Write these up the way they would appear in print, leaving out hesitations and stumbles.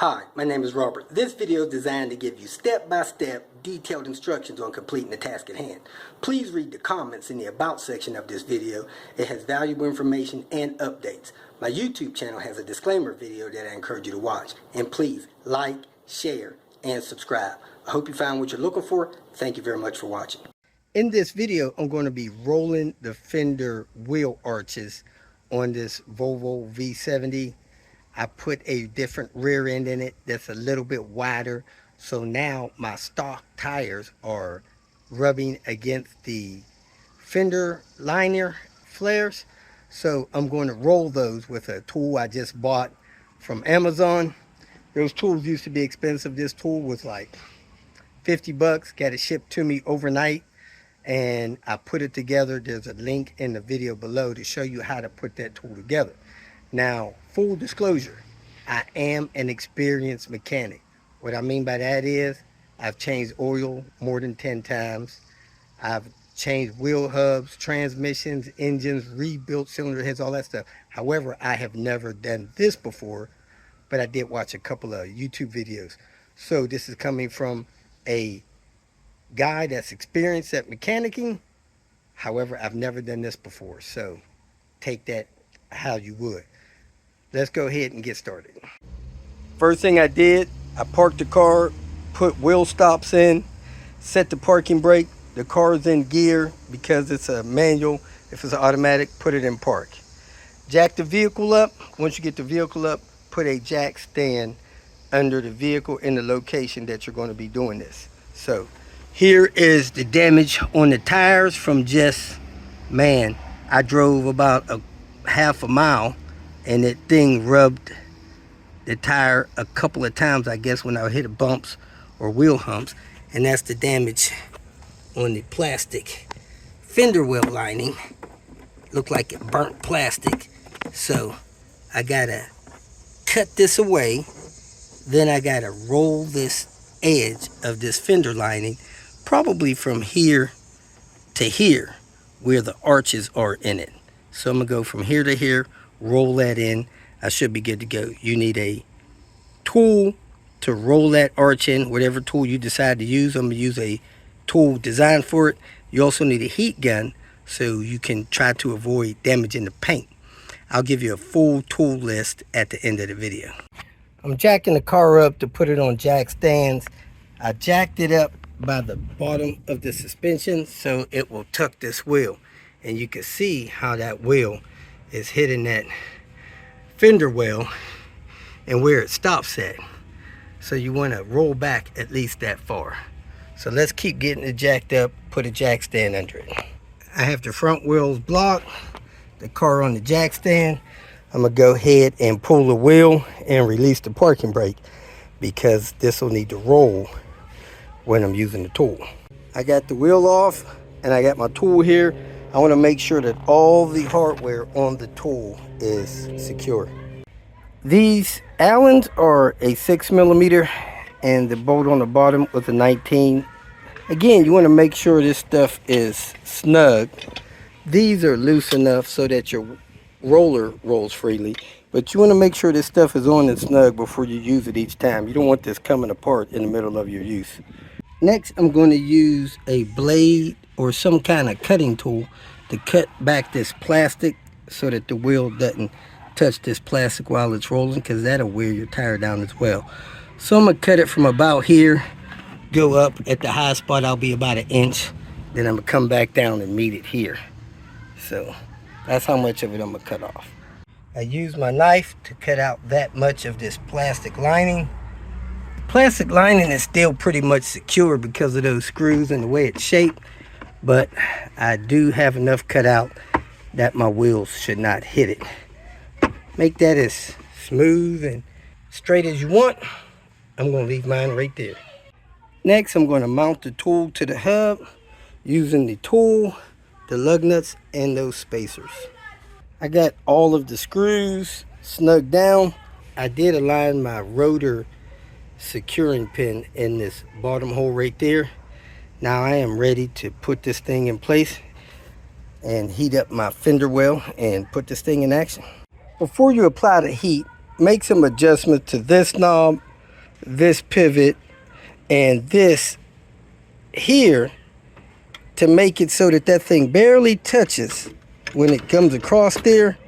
Hi, my name is Robert. This video is designed to give you step-by-step detailed instructions on completing the task at hand. Please read the comments in the About section of this video. It has valuable information and updates. My YouTube channel has a disclaimer video that I encourage you to watch. And please like, share, and subscribe. I hope you found what you're looking for. Thank you very much for watching. In this video, I'm going to be rolling the Fender wheel arches on this Volvo V70. I put a different rear end in it that's a little bit wider. So now my stock tires are rubbing against the fender liner flares. So I'm going to roll those with a tool I just bought from Amazon. Those tools used to be expensive. This tool was like 50 bucks. Got it shipped to me overnight. And I put it together. There's a link in the video below to show you how to put that tool together. Now, full disclosure, I am an experienced mechanic. What I mean by that is I've changed oil more than 10 times. I've changed wheel hubs, transmissions, engines, rebuilt cylinder heads, all that stuff. However, I have never done this before, but I did watch a couple of YouTube videos. So this is coming from a guy that's experienced at mechanicking. However, I've never done this before, so take that how you would. Let's go ahead and get started. First thing I did, I parked the car, put wheel stops in, set the parking brake. The car's in gear because it's a manual. If it's an automatic, put it in park. Jack the vehicle up. Once you get the vehicle up, put a jack stand under the vehicle in the location that you're going to be doing this. So here is the damage on the tires from just, man, I drove about a half a mile and that thing rubbed the tire a couple of times, I guess, when I hit bumps or wheel humps. And that's the damage on the plastic fender well lining. Looked like it burnt plastic. So I gotta cut this away. Then I gotta roll this edge of this fender lining probably from here to here where the arches are in it. So I'm gonna go from here to here, roll that in. I should be good to go. You need a tool to roll that arch in, whatever tool you decide to use. I'm gonna use a tool designed for it. You also need a heat gun so you can try to avoid damaging the paint. I'll give you a full tool list at the end of the video. I'm jacking the car up to put it on jack stands. I jacked it up by the bottom of the suspension so it will tuck this wheel. And you can see how that wheel is hitting that fender well and where it stops at. So you want to roll back at least that far. So let's keep getting it jacked up, put a jack stand under it. I have the front wheels blocked, the car on the jack stand. I'm going to go ahead and pull the wheel and release the parking brake because this will need to roll when I'm using the tool. I got the wheel off and I got my tool here. I want to make sure that all the hardware on the tool is secure. These Allens are a 6mm and the bolt on the bottom was a 19. Again, you want to make sure this stuff is snug. These are loose enough so that your roller rolls freely, but you want to make sure this stuff is on and snug before you use it each time. You don't want this coming apart in the middle of your use. Next, I'm going to use a blade or some kind of cutting tool to cut back this plastic so that the wheel doesn't touch this plastic while it's rolling, because that'll wear your tire down as well. So I'm going to cut it from about here, go up. At the high spot I'll be about 1 inch, then I'm going to come back down and meet it here. So that's how much of it I'm going to cut off. I use my knife to cut out that much of this plastic lining. Plastic lining is still pretty much secure because of those screws and the way it's shaped, but I do have enough cut out that my wheels should not hit it. Make that as smooth and straight as you want. I'm going to leave mine right there. Next, I'm going to mount the tool to the hub using the tool, the lug nuts, and those spacers. I got all of the screws snugged down. I did align my rotor securing pin in this bottom hole right there. Now I am ready to put this thing in place and heat up my fender well and put this thing in action. Before you apply the heat, make some adjustments to this knob, this pivot, and this here to make it so that that thing barely touches when it comes across there,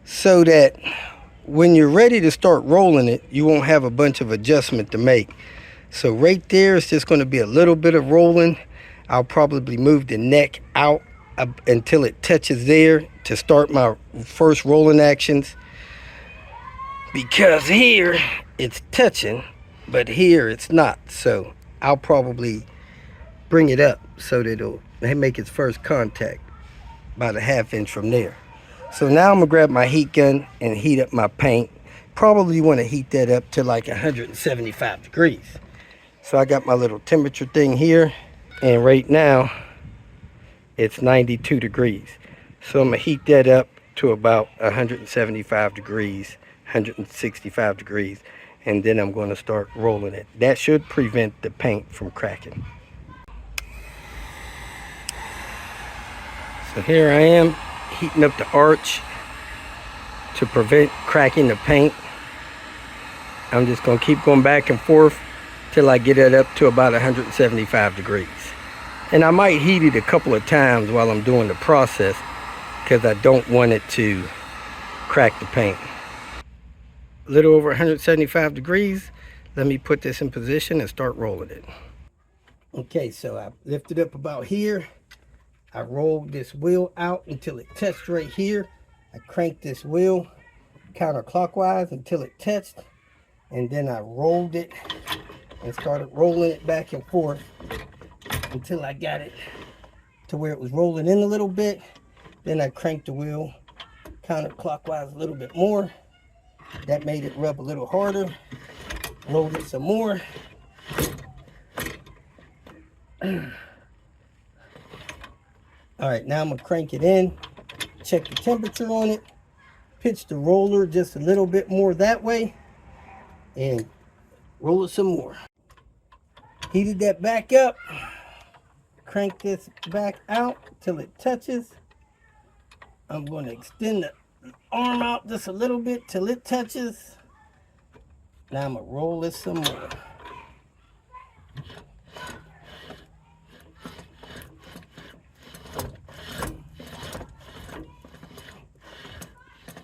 so that when you're ready to start rolling it, you won't have a bunch of adjustment to make. So right there, it's just going to be a little bit of rolling. I'll probably move the neck out until it touches there to start my first rolling actions, because here it's touching but here it's not. So I'll probably bring it up so that it'll make its first contact about a ½ inch from there. So now I'm gonna grab my heat gun and heat up my paint. Probably want to heat that up to like 175 degrees. So I got my little temperature thing here, and right now it's 92 degrees. So I'm gonna heat that up to about 175 degrees, 165 degrees, and then I'm going to start rolling it. That should prevent the paint from cracking. So here I am heating up the arch to prevent cracking the paint. I'm just going to keep going back and forth till I get it up to about 175 degrees. And I might heat it a couple of times while I'm doing the process, because I don't want it to crack the paint. A little over 175 degrees. Let me put this in position and start rolling it. Okay, so I lifted up about here. I rolled this wheel out until it touched right here. I cranked this wheel counterclockwise until it touched, and then I rolled it and started rolling it back and forth until I got it to where it was rolling in a little bit. Then I cranked the wheel counterclockwise a little bit more. That made it rub a little harder. Rolled it some more. Alright, now I'm going to crank it in, check the temperature on it, pitch the roller just a little bit more that way, and roll it some more. Heated that back up, crank this back out till it touches. I'm going to extend the arm out just a little bit till it touches. Now I'm going to roll this some more.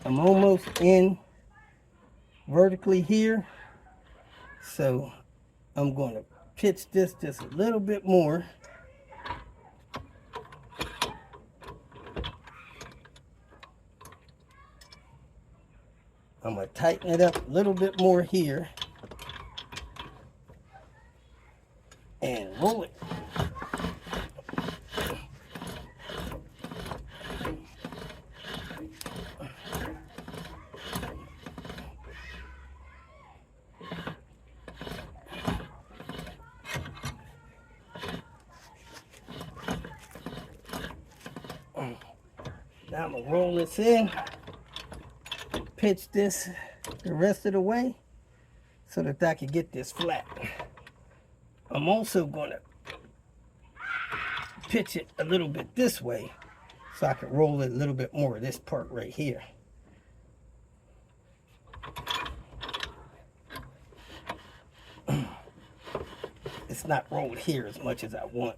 I'm almost in vertically here, so I'm going to pitch this just a little bit more. I'm going to tighten it up a little bit more here and roll it. Now I'm going to roll this in, pitch this the rest of the way so that I can get this flat. I'm also going to pitch it a little bit this way so I can roll it a little bit more of this part right here. It's not rolled here as much as I want.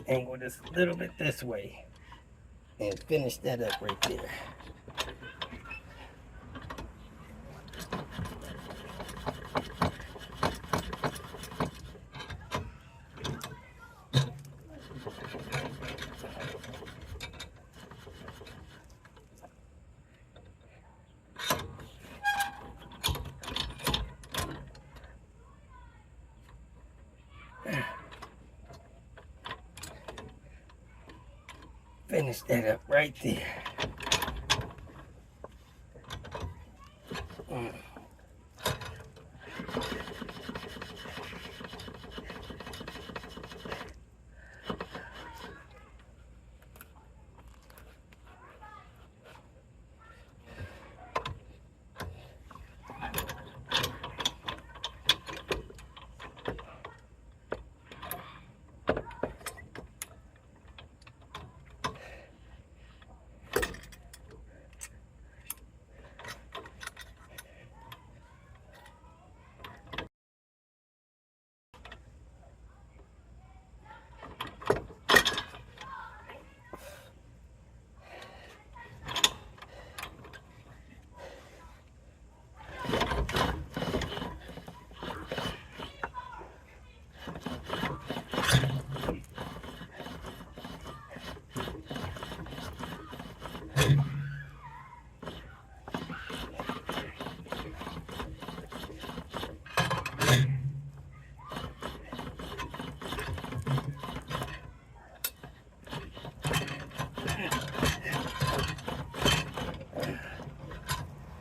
angle this a little bit this way and finish that up right there. Finish that up right there.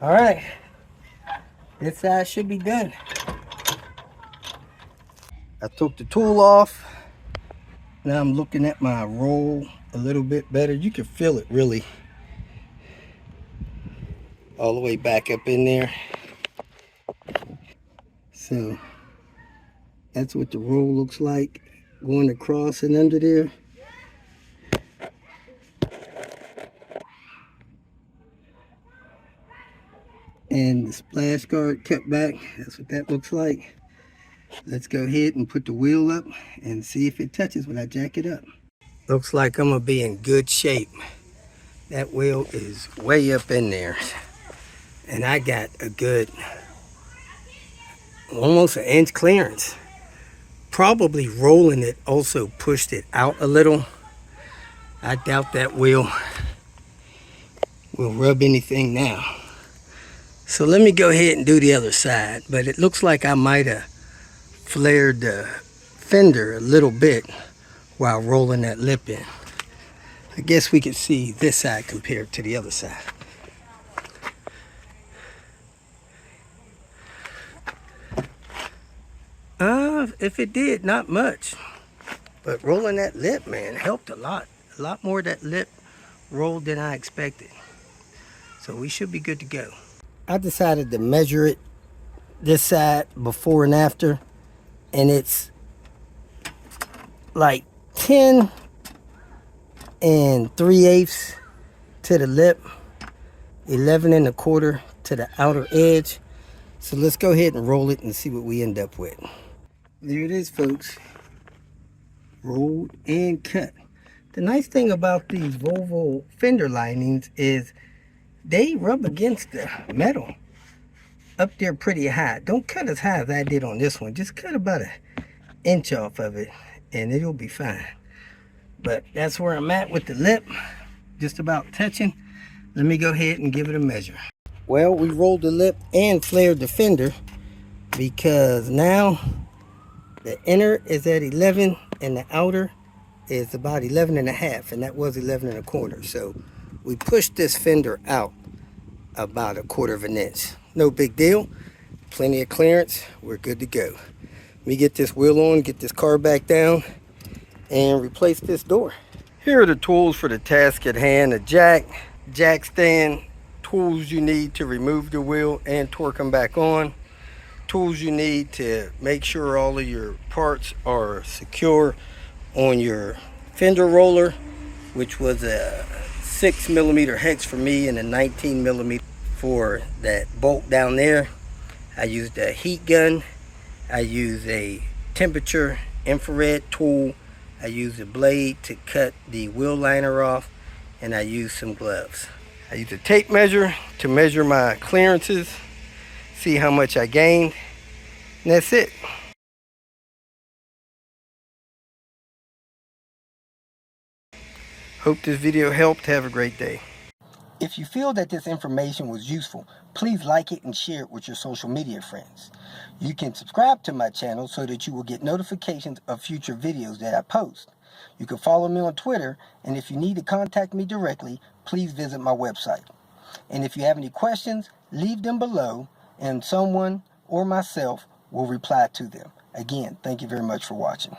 All right, this side should be done. I took the tool off. Now I'm looking at my roll a little bit better. You can feel it really all the way back up in there. So that's what the roll looks like going across and under there. And the splash guard cut back, that's what that looks like. Let's go ahead and put the wheel up and see if it touches when I jack it up. Looks like I'm gonna be in good shape. That wheel is way up in there. And I got a good, almost an inch clearance. Probably rolling it also pushed it out a little. I doubt that wheel will rub anything now. So let me go ahead and do the other side. But it looks like I might have flared the fender a little bit while rolling that lip in. I guess we could see this side compared to the other side. If it did, not much. But rolling that lip, man, helped a lot. A lot more of that lip rolled than I expected. So we should be good to go. I decided to measure it this side before and after, and it's like 10 3/8 to the lip, 11 1/4 to the outer edge. So let's go ahead and roll it and see what we end up with. There it is, folks. Rolled and cut. The nice thing about these Volvo fender linings is they rub against the metal up there pretty high. Don't cut as high as I did on this one. Just cut about an inch off of it and it'll be fine. But that's where I'm at with the lip, just about touching. Let me go ahead and give it a measure. Well, we rolled the lip and flared the fender because now the inner is at 11 and the outer is about 11 1/2, and that was 11 1/4. So we pushed this fender out about 1/4 of an inch. No big deal. Plenty of clearance. We're good to go. Let me get this wheel on, get this car back down, and replace this door. Here are the tools for the task at hand: a jack stand, tools you need to remove the wheel and torque them back on, tools you need to make sure all of your parts are secure on your fender roller, which was a 6mm hex for me and a 19mm for that bolt down there. I used a heat gun. I used a temperature infrared tool I used a blade to cut the wheel liner off, and I used some gloves. I used a tape measure to measure my clearances, see how much I gained, and that's it. Hope this video helped. Have a great day. If you feel that this information was useful, please like it and share it with your social media friends. You can subscribe to my channel so that you will get notifications of future videos that I post. You can follow me on Twitter, and if you need to contact me directly, please visit my website. And if you have any questions, leave them below, and someone or myself will reply to them. Again, thank you very much for watching.